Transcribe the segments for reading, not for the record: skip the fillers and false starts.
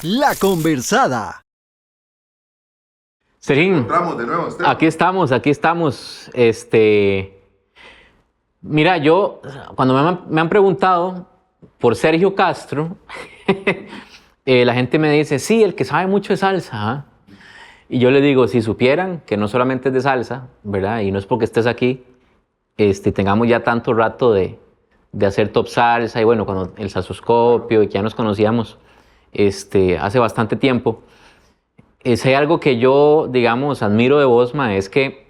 La Conversada. Serín, Encontramos de nuevo, Esteban. aquí estamos. Mira, yo, cuando me han preguntado por Sergio Castro, la gente me dice, sí, el que sabe mucho de salsa. ¿Ah? Y yo les digo, si supieran que no solamente es de salsa, ¿verdad? Y no es porque estés aquí, tengamos ya tanto rato de hacer top salsa, y bueno, cuando el salsoscopio, y que ya nos conocíamos hace bastante tiempo. Si hay algo que yo, digamos, admiro de vos, ma, es que,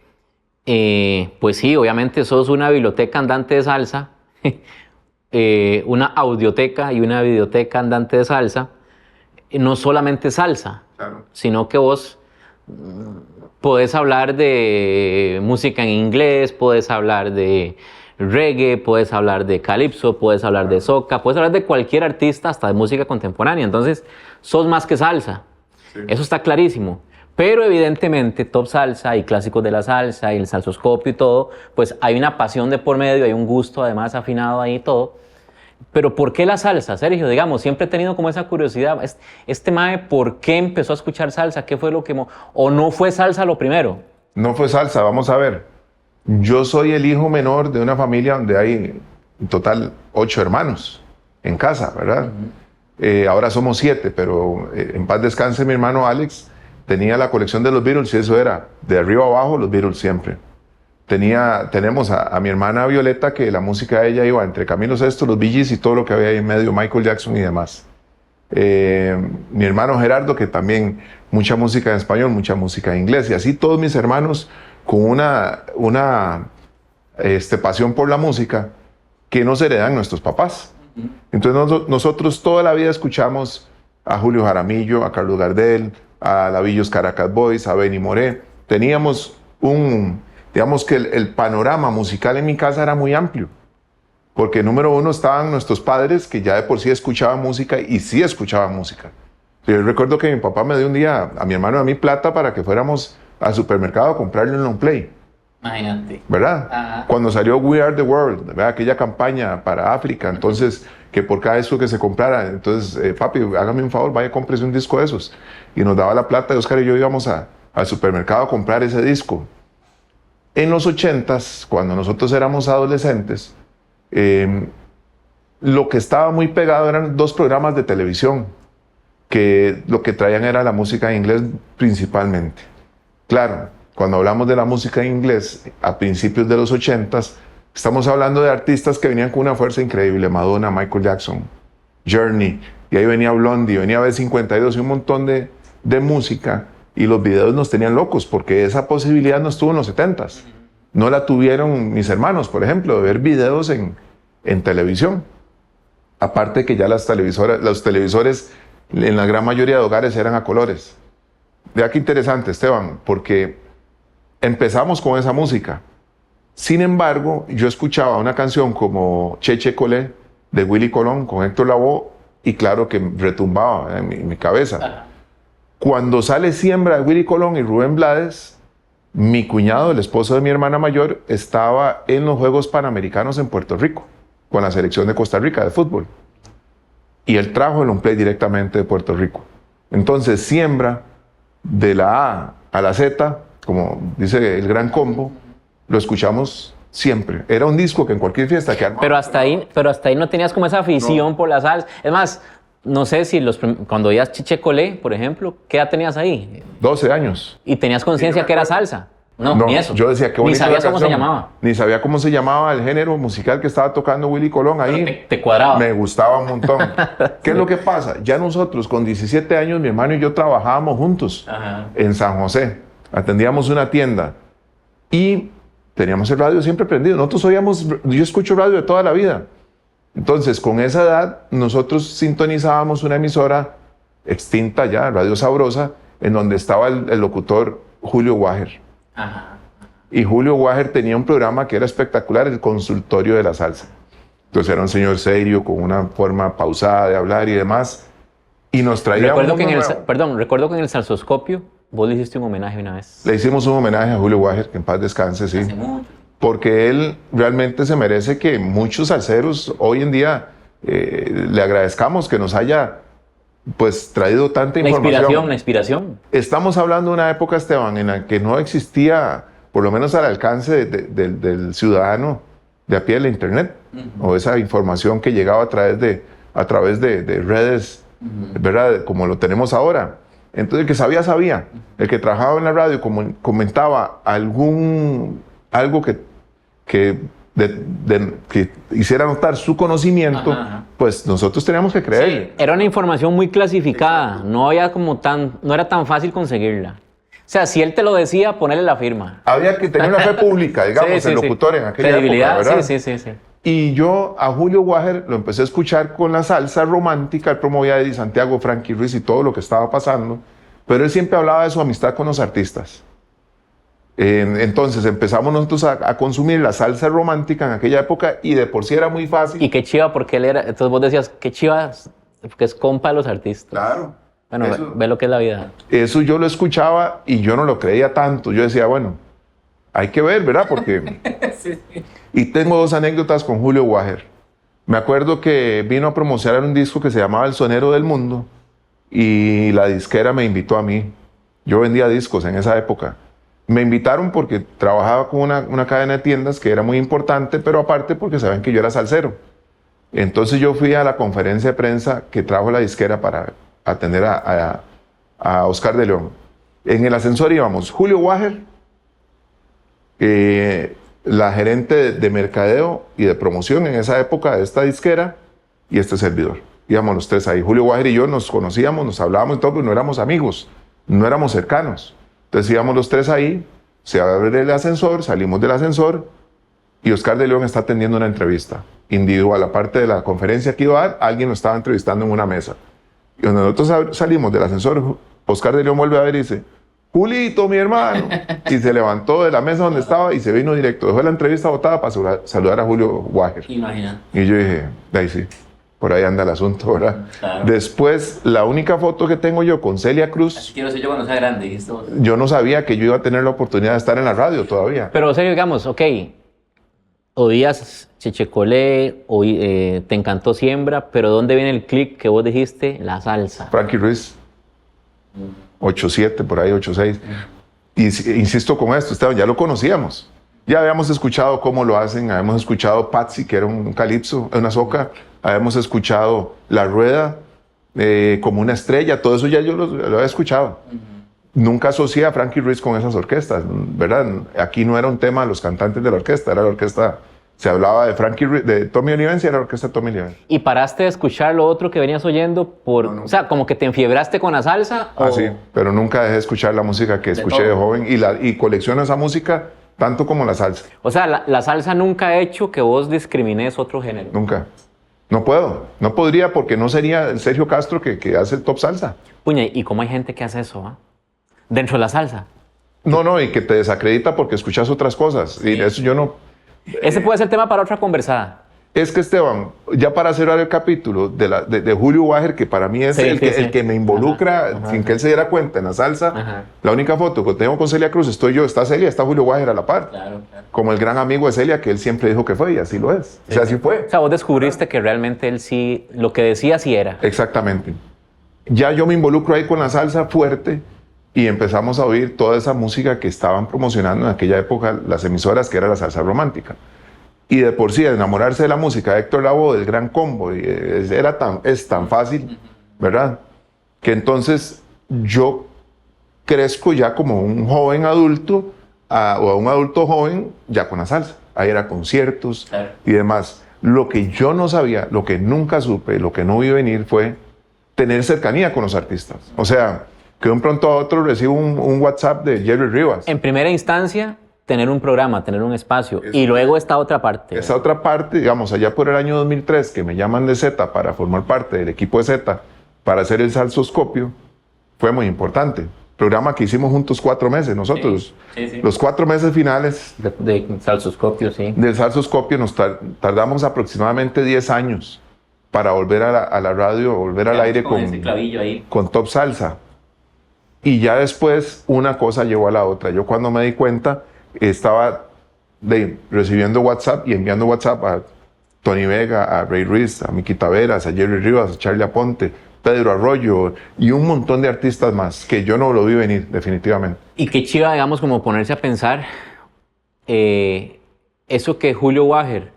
pues sí, obviamente sos una biblioteca andante de salsa, una audioteca y una videoteca andante de salsa, no solamente salsa, Claro. sino que vos podés hablar de música en inglés, podés hablar de reggae, puedes hablar de calipso, puedes hablar de soca, puedes hablar de cualquier artista, hasta de música contemporánea. Entonces, sos más que salsa. Sí. Eso está clarísimo. Pero evidentemente, Top Salsa y clásicos de la salsa y el salsoscopio y todo, pues hay una pasión de por medio, hay un gusto además afinado ahí y todo. Pero ¿por qué la salsa, Sergio? Digamos, siempre he tenido como esa curiosidad. Este mae, ¿por qué empezó a escuchar salsa? ¿Qué fue lo que... ¿O no fue salsa lo primero? No fue salsa, vamos a ver. Yo soy el hijo menor de una familia donde hay en total 8 hermanos en casa, ¿verdad? Ahora somos 7, pero en paz descanse mi hermano Alex, tenía la colección de los Beatles y eso era de arriba abajo los Beatles siempre. Tenemos a mi hermana Violeta, que la música de ella iba entre Camilo Sesto, los Bee Gees y todo lo que había ahí en medio, Michael Jackson y demás. Mi hermano Gerardo, que también mucha música en español, mucha música en inglés, y así todos mis hermanos con una pasión por la música que nos heredan nuestros papás. Entonces nosotros toda la vida escuchamos a Julio Jaramillo, a Carlos Gardel, a Lavillos Caracas Boys, a Benny Moré. Teníamos digamos que el panorama musical en mi casa era muy amplio, porque número uno estaban nuestros padres que ya de por sí escuchaban música y sí escuchaban música. Yo recuerdo que mi papá me dio un día a mi hermano y a mí plata para que fuéramos al supermercado a comprarle un long play. Imagínate. ¿Verdad? Ajá. Cuando salió We Are the World, ¿verdad? Aquella campaña para África, entonces, que por cada disco que se comprara, entonces, papi, hágame un favor, vaya, cómprese un disco de esos. Y nos daba la plata y Oscar y yo íbamos al supermercado a comprar ese disco. En los 80s, cuando nosotros éramos adolescentes, lo que estaba muy pegado eran 2 programas de televisión, que lo que traían era la música en inglés principalmente. Claro, cuando hablamos de la música en inglés a principios de los 80s, estamos hablando de artistas que venían con una fuerza increíble: Madonna, Michael Jackson, Journey, y ahí venía Blondie, venía B52 y un montón de música, y los videos nos tenían locos porque esa posibilidad no estuvo en los 70s. No la tuvieron mis hermanos, por ejemplo, de ver videos en televisión. Aparte que ya los televisores en la gran mayoría de hogares eran a colores. Vea qué interesante, Esteban, porque empezamos con esa música. Sin embargo, yo escuchaba una canción como Cheche Colé de Willy Colón con Héctor Lavoe y claro que retumbaba en mi cabeza. Cuando sale Siembra de Willy Colón y Rubén Blades, mi cuñado, el esposo de mi hermana mayor, estaba en los Juegos Panamericanos en Puerto Rico con la selección de Costa Rica de fútbol. Y él trajo el long play directamente de Puerto Rico. Entonces, Siembra, de la A a la Z, como dice el Gran Combo, lo escuchamos siempre. Era un disco que en cualquier fiesta que armaba. Pero hasta ahí no tenías como esa afición por la salsa. Es más, no sé si cuando oías Cheche Colé, por ejemplo, ¿qué edad tenías ahí? 12 años. ¿Y tenías conciencia que era salsa? No, ni eso. Yo decía, qué Ni bonita sabías la cómo se canción. llamaba. Ni sabía cómo se llamaba el género musical que estaba tocando Willy Colón ahí. Pero te cuadraba. Me gustaba un montón. ¿Qué es lo que pasa? Ya nosotros, con 17 años, mi hermano y yo trabajábamos juntos. Ajá. En San José. Atendíamos una tienda. Y teníamos el radio siempre prendido. Yo escucho radio de toda la vida. Entonces, con esa edad, nosotros sintonizábamos una emisora extinta ya, Radio Sabrosa, en donde estaba el locutor Julio Wager. Ajá. Y Julio Wager tenía un programa que era espectacular, el consultorio de la salsa. Entonces era un señor serio, con una forma pausada de hablar y demás. Y nos traía Recuerdo que en el salsoscopio vos le hiciste un homenaje una vez. Le hicimos un homenaje a Julio Wager, que en paz descanse, sí. Hace mucho. Porque él realmente se merece que muchos salseros hoy en día le agradezcamos que nos haya pues traído tanta La información. inspiración. Estamos hablando de una época, Esteban, en la que no existía, por lo menos al alcance del ciudadano de a pie de la internet, o esa información que llegaba a través de redes, ¿verdad? Como lo tenemos ahora. Entonces el que sabía, sabía. El que trabajaba en la radio comentaba algo que hiciera notar su conocimiento, pues nosotros teníamos que creer. Sí, era una información muy clasificada, no era tan fácil conseguirla. O sea, si él te lo decía, ponerle la firma. Había que tener una fe pública, digamos, Sí, el locutor en aquella época, ¿verdad? Sí. Y yo a Julio Wager lo empecé a escuchar con la salsa romántica, él promovía a Eddie Santiago, Frankie Ruiz y todo lo que estaba pasando, pero él siempre hablaba de su amistad con los artistas. Entonces empezamos nosotros a consumir la salsa romántica en aquella época y de por sí era muy fácil. Y qué chiva, porque él era, entonces vos decías, qué chiva, porque es compa de los artistas. Claro. Bueno, ve lo que es la vida. Eso yo lo escuchaba y yo no lo creía tanto. Yo decía, bueno, hay que ver, ¿verdad? Porque... Sí. Y tengo dos anécdotas con Julio Wager. Me acuerdo que vino a promocionar un disco que se llamaba El Sonero del Mundo y la disquera me invitó a mí. Yo vendía discos en esa época. Me invitaron porque trabajaba con una cadena de tiendas que era muy importante, pero aparte porque sabían que yo era salsero. Entonces yo fui a la conferencia de prensa que trajo la disquera para atender a Oscar de León. En el ascensor íbamos Julio Wager, la gerente de mercadeo y de promoción en esa época de esta disquera y este servidor. Íbamos los tres ahí. Julio Wager y yo nos conocíamos, nos hablábamos y todo, pero no éramos amigos, no éramos cercanos. Entonces íbamos los tres ahí, se abre el ascensor, salimos del ascensor y Oscar de León está atendiendo una entrevista individual. Aparte de la conferencia que iba a dar, alguien lo estaba entrevistando en una mesa. Y cuando nosotros salimos del ascensor, Oscar de León vuelve a ver y dice, Julito, mi hermano. Y se levantó de la mesa donde estaba y se vino directo. Dejó la entrevista botada para saludar a Julio Wager. Imagina. Y yo dije, ahí sí, por ahí anda el asunto, ¿verdad? Claro. Después, la única foto que tengo yo con Celia Cruz, Así quiero ser yo cuando sea grande. ¿Dijiste vos? yo no sabía que yo iba a tener la oportunidad de estar en la radio todavía. Pero, o sea, digamos, ok, oías Chechecolé, te encantó Siembra, pero ¿dónde viene el click que vos dijiste? La salsa. Frankie Ruiz, 8-7, por ahí 8-6. Y insisto con esto, Esteban, ya lo conocíamos. Ya habíamos escuchado cómo lo hacen, habíamos escuchado Patsy, que era un calipso, una soca, habíamos escuchado La Rueda, como una estrella, todo eso ya yo lo había escuchado. Nunca asocié a Frankie Ruiz con esas orquestas, ¿verdad? Aquí no era un tema de los cantantes de la orquesta, era la orquesta, se hablaba de Frankie Ruiz, de Tommy Olivencia, era la orquesta Tommy Olivencia. ¿Y paraste de escuchar lo otro que venías oyendo por, No. o sea, como que te enfiebraste con la salsa? Ah, sí, pero nunca dejé de escuchar la música que escuché de joven y colecciono esa música tanto como la salsa. O sea, la salsa nunca ha hecho que vos discrimines otro género. Nunca. No puedo. No podría porque no sería el Sergio Castro que hace el top salsa. Puña, ¿y cómo hay gente que hace eso, ah? Dentro de la salsa. No, y que te desacredita porque escuchas otras cosas. Y eso yo no... Ese puede ser tema para otra conversada. Es que, Esteban, ya para cerrar el capítulo de Julio Wager, que para mí es Sí, el que me involucra Ajá. sin que él se diera cuenta en la salsa, Ajá. la única foto que tengo con Celia Cruz, estoy yo, está Celia, está Julio Wager a la par. Claro. Como el gran amigo de Celia, que él siempre dijo que fue, y así lo es. O sea, así fue. O sea, vos descubriste que realmente él sí, lo que decía sí era. Exactamente. Ya yo me involucro ahí con la salsa fuerte y empezamos a oír toda esa música que estaban promocionando en aquella época las emisoras, que era la salsa romántica. Y de por sí, enamorarse de la música de Héctor Lavoe, del Gran Combo, y es tan fácil, ¿verdad? Que entonces yo crezco ya como un joven adulto, o un adulto joven, ya con la salsa. Ahí era conciertos Claro. y demás. Lo que yo no sabía, lo que nunca supe, lo que no vi venir fue tener cercanía con los artistas. O sea, que de un pronto a otro recibo un WhatsApp de Jerry Rivas. En primera instancia, tener un programa, tener un espacio. Y luego esta otra parte. Esa otra parte, digamos, allá por el año 2003, que me llaman de Z para formar parte del equipo de Z, para hacer el salsoscopio, fue muy importante. Programa que hicimos juntos 4 meses, nosotros. Sí. Los 4 meses finales De salsoscopio, sí. del salsoscopio nos tardamos aproximadamente 10 años para volver a la radio, volver al aire ese clavillo ahí. con Top Salsa. Y ya después una cosa llevó a la otra. Yo cuando me di cuenta estaba recibiendo WhatsApp y enviando WhatsApp a Tony Vega, a Ray Ruiz, a Miki Taveras, a Jerry Rivas, a Charlie Aponte, Pedro Arroyo y un montón de artistas más que yo no lo vi venir definitivamente. Y qué chiva, digamos, como ponerse a pensar eso que Julio Wager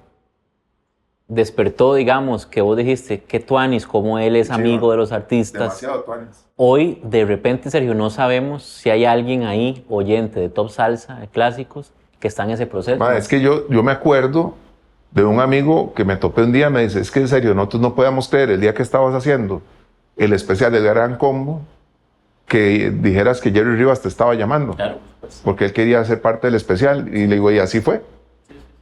despertó, digamos, que vos dijiste, que tuanis, como él es amigo de los artistas. Demasiado tuanis. Hoy, de repente, Sergio, no sabemos si hay alguien ahí, oyente de Top Salsa, de clásicos, que está en ese proceso. Ma, es que yo me acuerdo de un amigo que me topé un día, me dice, es que en serio, nosotros no podíamos creer el día que estabas haciendo el especial del Gran Combo, que dijeras que Jerry Rivas te estaba llamando. Claro, pues. Porque él quería ser parte del especial. Y le digo, y así fue.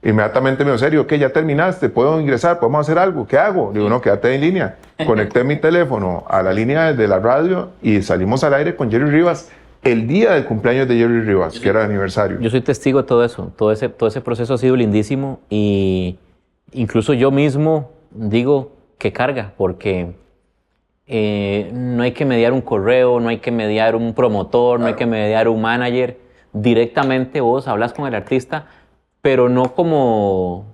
Inmediatamente me dijo, serio, ¿qué? ¿Ya terminaste? ¿Puedo ingresar? ¿Podemos hacer algo? ¿Qué hago? Le digo, no, quédate en línea. Conecté mi teléfono a la línea de la radio y salimos al aire con Jerry Rivas el día del cumpleaños de Jerry Rivas, que era el aniversario. Yo soy testigo de todo eso. Todo ese proceso ha sido lindísimo y incluso yo mismo digo que carga, porque no hay que mediar un correo, no hay que mediar un promotor, no hay que mediar un manager. Directamente vos hablas con el artista, pero no como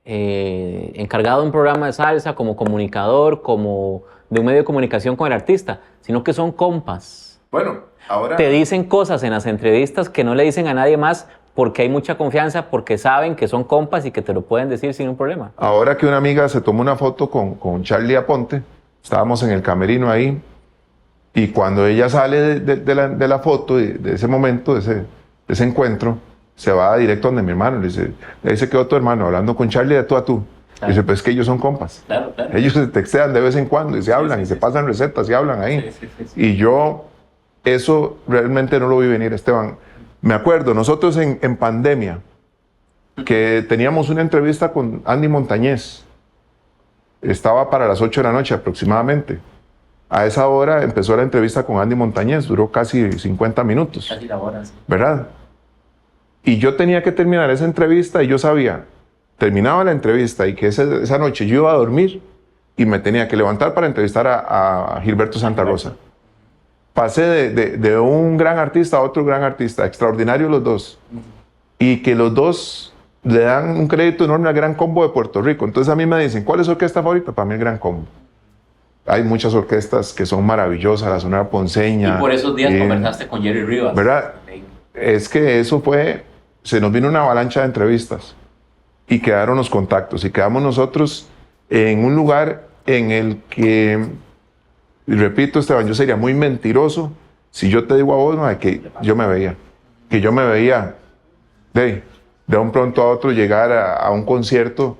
encargado de un programa de salsa, como comunicador, como de un medio de comunicación con el artista, sino que son compas. Bueno, ahora... Te dicen cosas en las entrevistas que no le dicen a nadie más porque hay mucha confianza, porque saben que son compas y que te lo pueden decir sin un problema. Ahora que una amiga se tomó una foto con Charlie Aponte, estábamos en el camerino ahí, y cuando ella sale de la foto, de ese momento, de ese encuentro, se va directo donde mi hermano. Le dice, ahí se quedó tu hermano hablando con Charlie de tú a tú. Claro. Dice, pues es que ellos son compas. Claro, claro. Ellos se textean de vez en cuando y se hablan y se pasan recetas y hablan ahí. Y yo eso realmente no lo vi venir, Esteban. Me acuerdo, nosotros en pandemia, que teníamos una entrevista con Andy Montañez. Estaba para las 8 de la noche aproximadamente. A esa hora empezó la entrevista con Andy Montañez, duró casi 50 minutos. Casi la hora, sí. ¿Verdad? Y yo tenía que terminar esa entrevista y yo sabía, terminaba la entrevista y que esa noche yo iba a dormir y me tenía que levantar para entrevistar a Gilberto Santa Rosa. Pasé de un gran artista a otro gran artista, extraordinarios los dos. Y que los dos le dan un crédito enorme al Gran Combo de Puerto Rico. Entonces a mí me dicen, ¿cuál es su orquesta favorita? Para mí el Gran Combo. Hay muchas orquestas que son maravillosas, la Sonora Ponceña. Y por esos días conversaste con Jerry Rivas. ¿Verdad? Es que eso fue, se nos vino una avalancha de entrevistas y quedaron los contactos y quedamos nosotros en un lugar en el que, y repito, Esteban, yo sería muy mentiroso si yo te digo a vos, no, que yo me veía de un pronto a otro llegar a un concierto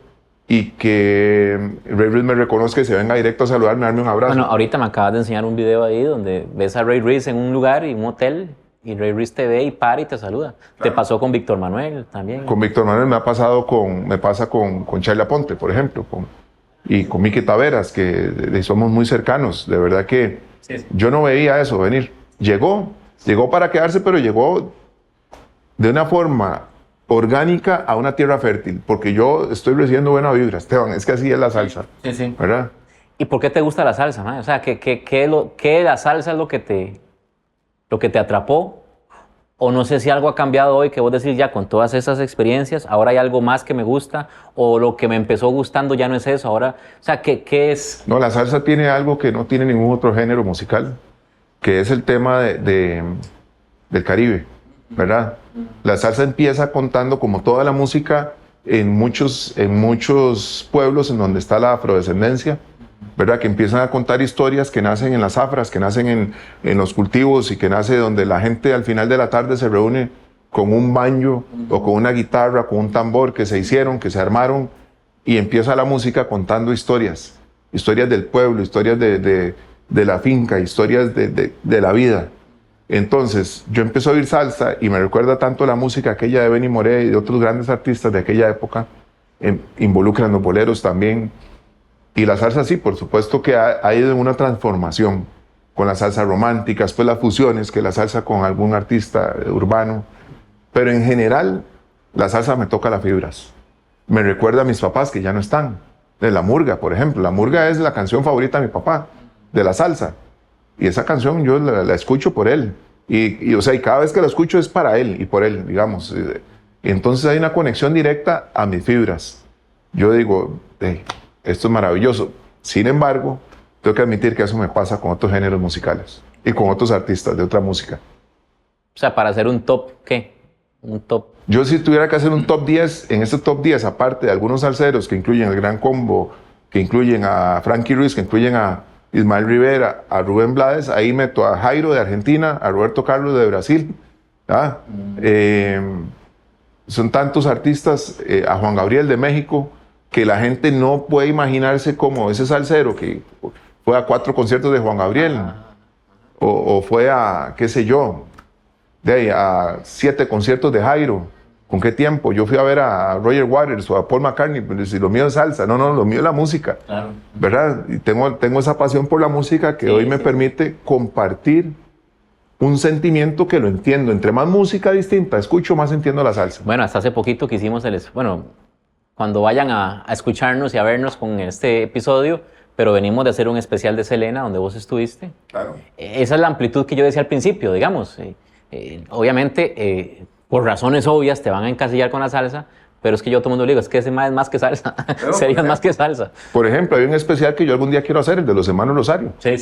y que Ray Ruiz me reconozca y se venga directo a saludarme, darme un abrazo. Bueno, ahorita me acabas de enseñar un video ahí donde ves a Ray Ruiz en un lugar y un hotel y Ray Ruiz te ve y para y te saluda. Claro. Te pasó con Víctor Manuel también. Con Víctor Manuel me pasa con Charlie Aponte, por ejemplo, y con Miki Taveras, que somos muy cercanos. De verdad que sí. Yo no veía eso venir. Llegó para quedarse, pero llegó de una forma orgánica a una tierra fértil, porque yo estoy recibiendo buena vibra, Esteban, es que así es la salsa, sí. ¿verdad? ¿Y por qué te gusta la salsa, man? O sea, ¿qué la salsa es lo que te atrapó? O no sé si algo ha cambiado hoy, que vos decís ya con todas esas experiencias, ahora hay algo más que me gusta, o lo que me empezó gustando ya no es eso, ahora, o sea, ¿qué es? No, la salsa tiene algo que no tiene ningún otro género musical, que es el tema del Caribe, ¿verdad? La salsa empieza contando, como toda la música, en muchos pueblos en donde está la afrodescendencia, ¿verdad? Que empiezan a contar historias que nacen en las zafras, que nacen en los cultivos y que nace donde la gente al final de la tarde se reúne con un banjo o con una guitarra, con un tambor que se hicieron, que se armaron, y empieza la música contando historias del pueblo, historias de la finca, historias de la vida. Entonces, yo empecé a oír salsa y me recuerda tanto la música aquella de Benny Moré y de otros grandes artistas de aquella época, involucran los boleros también. Y la salsa sí, por supuesto que ha ido en una transformación con la salsa romántica, después las fusiones, que la salsa con algún artista urbano. Pero en general, la salsa me toca las fibras. Me recuerda a mis papás que ya no están. De La Murga, por ejemplo. La Murga es la canción favorita de mi papá, de la salsa. Y esa canción yo la escucho por él. Y cada vez que la escucho es para él y por él, digamos. Y entonces hay una conexión directa a mis fibras. Yo digo, esto es maravilloso. Sin embargo, tengo que admitir que eso me pasa con otros géneros musicales y con otros artistas de otra música. O sea, para hacer un top, ¿qué? Un top. Yo si tuviera que hacer un top 10, en este top 10, aparte de algunos salseros que incluyen el Gran Combo, que incluyen a Frankie Ruiz, que incluyen a Ismael Rivera, a Rubén Blades, ahí meto a Jairo de Argentina, a Roberto Carlos de Brasil. Son tantos artistas, a Juan Gabriel de México, que la gente no puede imaginarse como ese salsero que fue a 4 conciertos de Juan Gabriel, o fue a, qué sé yo, de ahí, a 7 conciertos de Jairo. ¿Con qué tiempo? Yo fui a ver a Roger Waters o a Paul McCartney, pero si lo mío es salsa, no, lo mío es la música, claro. ¿Verdad? Y tengo esa pasión por la música que hoy me permite compartir un sentimiento que lo entiendo. Entre más música distinta escucho, más entiendo la salsa. Bueno, hasta hace poquito que hicimos cuando vayan a escucharnos y a vernos con este episodio, pero venimos de hacer un especial de Selena, donde vos estuviste. Claro. Esa es la amplitud que yo decía al principio, digamos. Obviamente, por razones obvias, te van a encasillar con la salsa, pero es que yo a todo el mundo le digo, es que ese más es más que salsa. Sería más que salsa. Por ejemplo, hay un especial que yo algún día quiero hacer, el de los hermanos Rosario. Sí.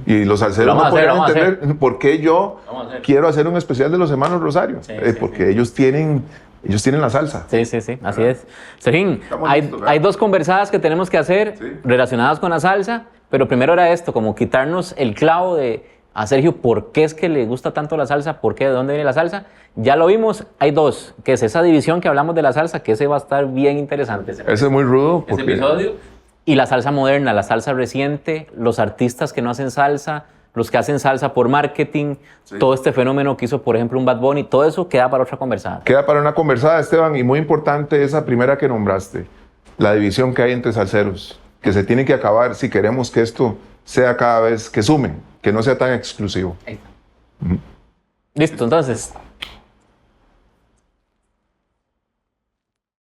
Y los salseros no podrán entender por qué yo quiero hacer un especial de los hermanos Rosario. Porque ellos tienen la salsa. Sí, así es. Sergín, hay 2 conversadas que tenemos que hacer relacionadas con la salsa, pero primero era esto, como quitarnos el clavo a Sergio, ¿por qué es que le gusta tanto la salsa? ¿Por qué? ¿De dónde viene la salsa? Ya lo vimos, hay 2, que es esa división que hablamos de la salsa, que ese va a estar bien interesante. Ese es muy rudo. Ese episodio. Y la salsa moderna, la salsa reciente, los artistas que no hacen salsa, los que hacen salsa por marketing, todo este fenómeno que hizo, por ejemplo, un Bad Bunny, todo eso queda para otra conversada. Queda para una conversada, Esteban, y muy importante esa primera que nombraste, la división que hay entre salseros, que se tiene que acabar si queremos que esto sea cada vez, que sume, que no sea tan exclusivo. Listo, entonces,